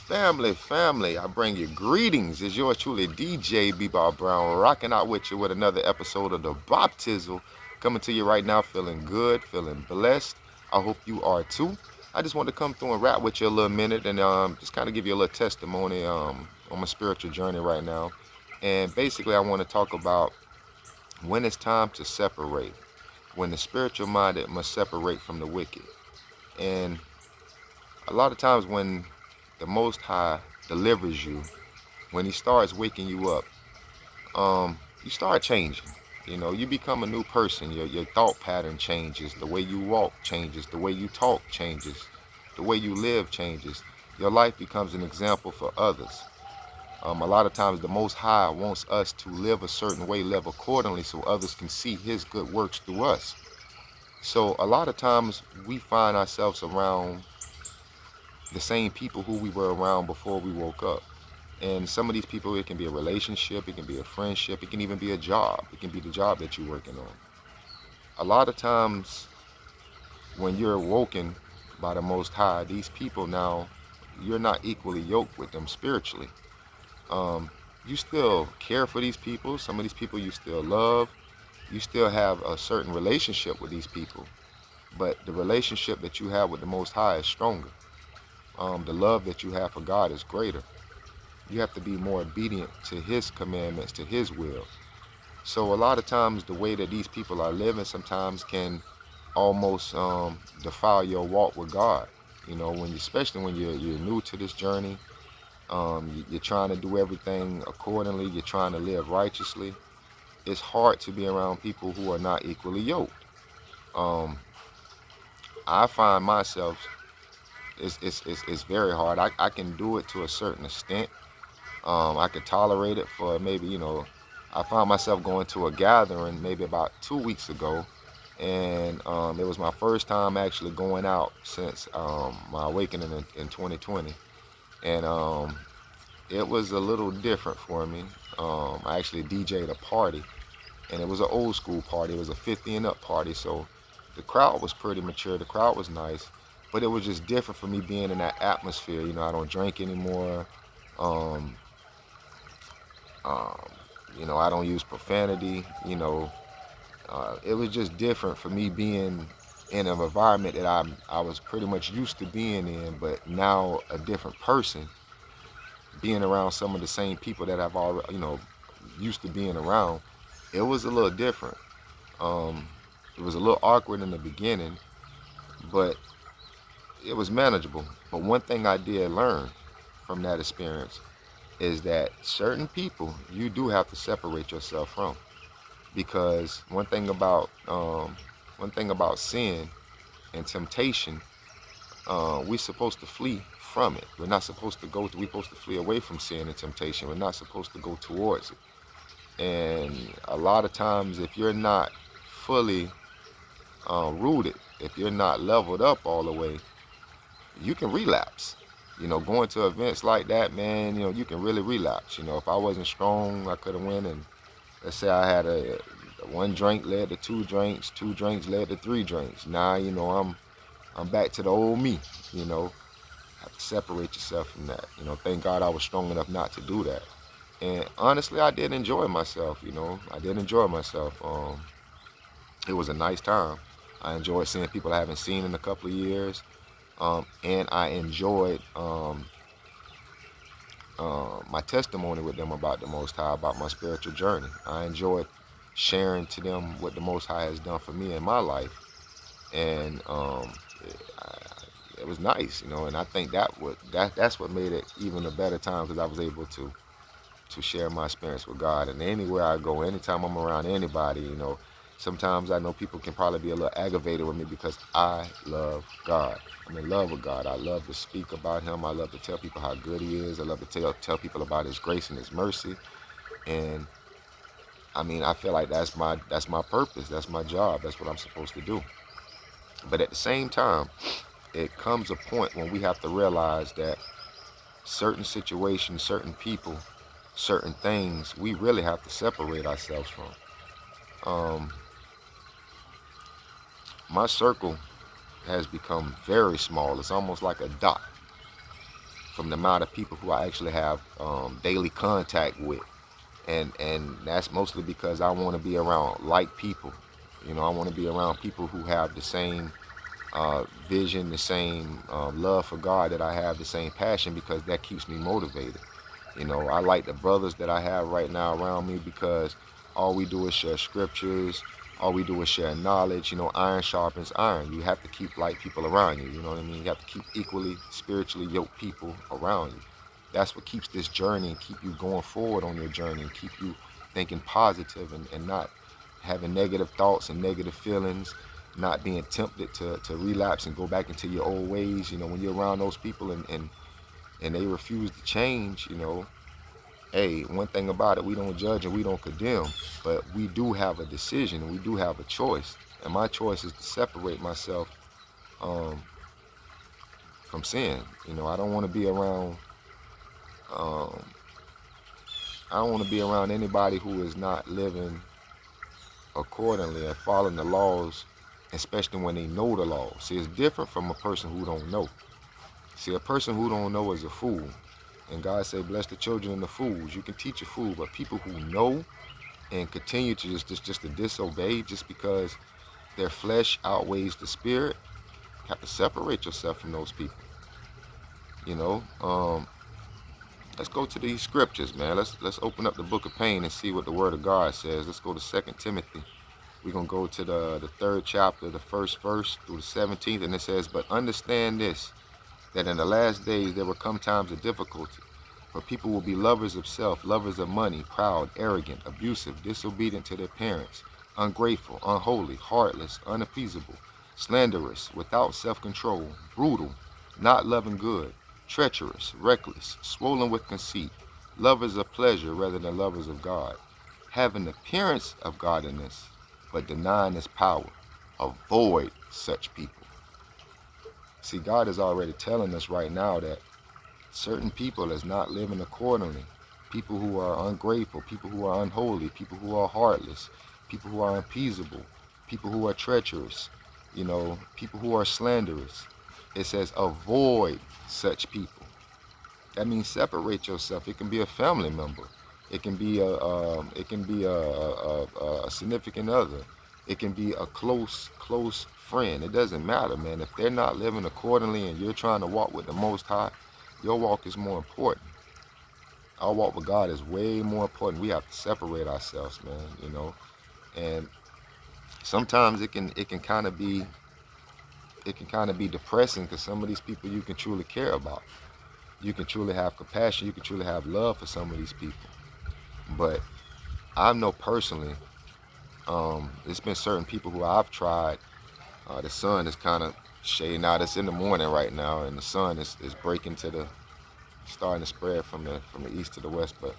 Family, I bring you greetings. It's yours truly, DJ B Bop Brown, rocking out with you with another episode of the Boptizzle. Coming to you right now, feeling good, feeling blessed. I hope you are too. I just want to come through and rap with you a little minute and just kind of give you a little testimony on my spiritual journey right now. And basically, I want to talk about when it's time to separate, when the spiritual minded must separate from the wicked. And a lot of times when the Most High delivers you, when He starts waking you up, you start changing. You become a new person. Your thought pattern changes. The way you walk changes. The way you talk changes. The way you live changes. Your life becomes an example for others. A lot of times the Most High wants us to live a certain way, live accordingly, so others can see His good works through us. So a lot of times we find ourselves around the same people who we were around before we woke up. And some of these people, it can be a relationship, it can be a friendship, it can even be a job. It can be the job that you're working on. A lot of times when you're awoken by the Most High, these people now, you're not equally yoked with them spiritually. You still care for these people. Some of these people you still love. You still have a certain relationship with these people. But the relationship that you have with the Most High is stronger. The love that you have for God is greater. You have to be more obedient to His commandments, to His will. So a lot of times the way that these people are living sometimes can almost defile your walk with God. Especially when you're new to this journey, you're trying to do everything accordingly. You're trying to live righteously. It's hard to be around people who are not equally yoked. Um, I find myself it's very hard. I can do it to a certain extent. I could tolerate it for maybe, I found myself going to a gathering maybe about 2 weeks ago, and it was my first time actually going out since my awakening in 2020, and it was a little different for me. I actually DJ'd a party, and it was an old school party. It was a 50 and up party, so the crowd was pretty mature. The crowd was nice, but it was just different for me being in that atmosphere. I don't drink anymore. Um, um, I don't use profanity. It was just different for me being in an environment that I was pretty much used to being in, but now a different person, being around some of the same people that I've already, used to being around. It was a little different. Um, it was a little awkward in the beginning, but it was manageable. But one thing I did learn from that experience is that certain people you do have to separate yourself from, because one thing about sin and temptation, we're supposed to flee from it. We're not supposed to we're supposed to flee away from sin and temptation. We're not supposed to go towards it. And a lot of times, if you're not fully rooted, if you're not leveled up all the way, you can relapse. Going to events like that, man, you can really relapse. If I wasn't strong, I could have went and, let's say I had a one drink led to two drinks led to three drinks. Now, I'm back to the old me. Have to separate yourself from that. Thank God I was strong enough not to do that. And honestly, I did enjoy myself. I did enjoy myself. It was a nice time. I enjoyed seeing people I haven't seen in a couple of years. And I enjoyed my testimony with them about the Most High, about my spiritual journey. I enjoyed sharing to them what the Most High has done for me in my life, and it was nice, And I think that's what made it even a better time, because I was able to share my experience with God. And anywhere I go, anytime I'm around anybody, sometimes I know people can probably be a little aggravated with me because I love God. I'm in love with God. I love to speak about Him. I love to tell people how good He is. I love to tell people about His grace and His mercy. And I mean, I feel like that's my purpose. That's my job. That's what I'm supposed to do. But at the same time, it comes a point when we have to realize that certain situations, certain people, certain things, we really have to separate ourselves from. Um, my circle has become very small. It's almost like a dot from the amount of people who I actually have daily contact with. And that's mostly because I want to be around like people. I want to be around people who have the same vision, the same love for God that I have, the same passion, because that keeps me motivated. I like the brothers that I have right now around me because all we do is share scriptures. All we do is share knowledge. Iron sharpens iron. You have to keep like people around you. You know what I mean? You have to keep equally spiritually yoked people around you. That's what keeps this journey and keep you going forward on your journey and keep you thinking positive and not having negative thoughts and negative feelings, not being tempted to relapse and go back into your old ways. When you're around those people and they refuse to change, hey, one thing about it, we don't judge and we don't condemn, but we do have a decision and we do have a choice. And my choice is to separate myself um, from sin. I don't want to be around. Um, I don't want to be around anybody who is not living accordingly and following the laws, especially when they know the laws. See, it's different from a person who don't know. See, a person who don't know is a fool. And God said, bless the children and the fools. You can teach a fool, but people who know and continue to just to disobey just because their flesh outweighs the spirit, you have to separate yourself from those people. You know, let's go to these scriptures, man. Let's open up the book of pain and see what the word of God says. Let's go to 2 Timothy. We're going to go to the 3rd chapter, the 1st verse through the 17th, and it says, but understand this, that in the last days there will come times of difficulty, for people will be lovers of self, lovers of money, proud, arrogant, abusive, disobedient to their parents, ungrateful, unholy, heartless, unappeasable, slanderous, without self-control, brutal, not loving good, treacherous, reckless, swollen with conceit, lovers of pleasure rather than lovers of God, having the appearance of godliness, but denying its power. Avoid such people. See, God is already telling us right now that certain people is not living accordingly. People who are ungrateful, people who are unholy, people who are heartless, people who are unappeasable, people who are treacherous, people who are slanderous. It says avoid such people. That means separate yourself. It can be a family member. It can be a significant other. It can be a close friend. It doesn't matter, man. If they're not living accordingly and you're trying to walk with the Most High, your walk is more important. Our walk with God is way more important. We have to separate ourselves, man. And sometimes it can kind of be depressing because some of these people you can truly care about. You can truly have compassion. You can truly have love for some of these people. But I know personally, there's been certain people who I've tried. The sun is kind of shading out. It's in the morning right now, and the sun is breaking starting to spread from the east to the west. But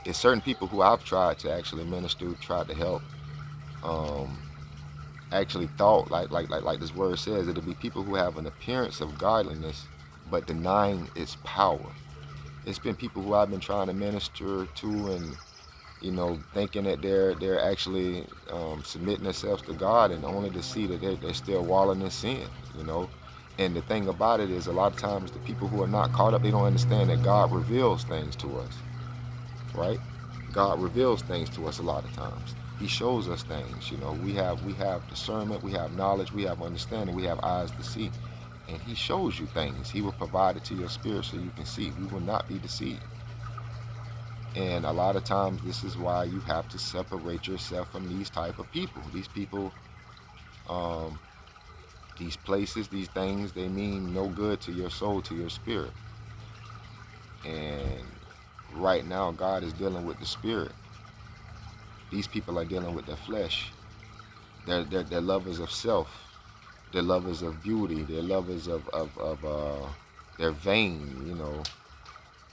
it's certain people who I've tried to actually minister, tried to help. Actually thought like this word says, it'll be people who have an appearance of godliness, but denying its power. It's been people who I've been trying to minister to, and thinking that they're actually submitting themselves to God, and only to see that they're still wallowing in sin. And the thing about it is, a lot of times the people who are not caught up, they don't understand that God reveals things to us, right? God reveals things to us a lot of times. He shows us things. We have discernment, we have knowledge, we have understanding, we have eyes to see. And he shows you things. He will provide it to your spirit so you can see. We will not be deceived. And a lot of times this is why you have to separate yourself from these type of people. These people, these places, these things, they mean no good to your soul, to your spirit. And right now God is dealing with the spirit. These people are dealing with their flesh. They're lovers of self. They're lovers of beauty. They're lovers of they're vain.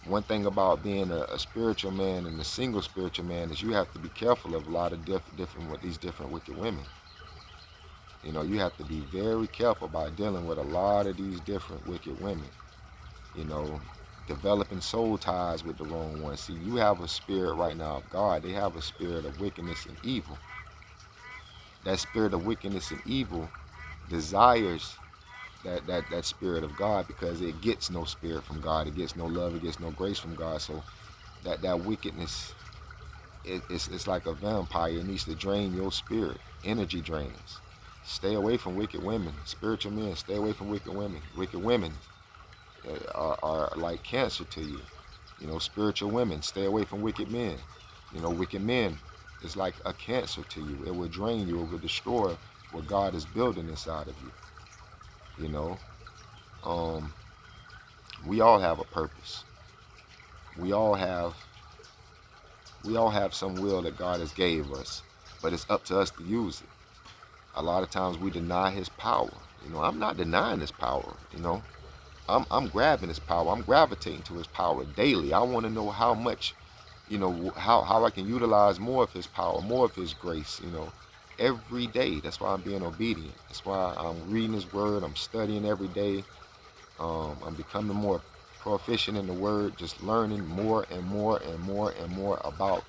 One thing about being a spiritual man and a single spiritual man is you have to be careful of a lot of different with these different wicked women. You have to be very careful by dealing with a lot of these different wicked women. Developing soul ties with the wrong ones. See, you have a spirit right now of God. They have a spirit of wickedness and evil. That spirit of wickedness and evil desires that spirit of God, because it gets no spirit from God. It gets no love. It gets no grace from God. So that wickedness, it's like a vampire. It needs to drain your spirit. Energy drains. Stay away from wicked women. Spiritual men, stay away from wicked women. Wicked women are like cancer to you. Spiritual women, stay away from wicked men. Wicked men is like a cancer to you. It will drain you. It will destroy what God is building inside of you. You know, um, we all have a purpose. We all have some will that God has gave us, but it's up to us to use it. A lot of times we deny His power. I'm not denying His power. I'm grabbing His power. I'm gravitating to His power daily. I want to know how much, how I can utilize more of His power, more of His grace, every day. That's why I'm being obedient. That's why I'm reading His Word. I'm studying every day. I'm becoming more proficient in the Word, just learning more and more and more and more about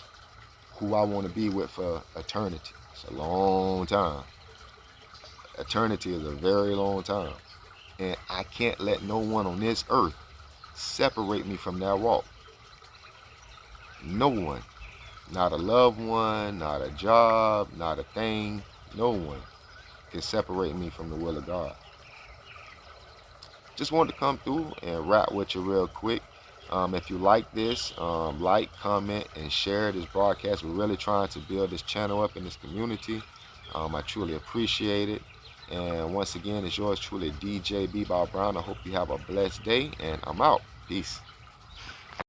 who I want to be with for eternity. It's a long time. Eternity is a very long time. And I can't let no one on this earth separate me from that walk. No one. Not a loved one, not a job, not a thing. No one can separate me from the will of God. Just wanted to come through and rap with you real quick. If you like this, like, comment, and share this broadcast. We're really trying to build this channel up in this community. I truly appreciate it. And once again, it's yours truly, DJ B Bop Brown. I hope you have a blessed day, and I'm out. Peace.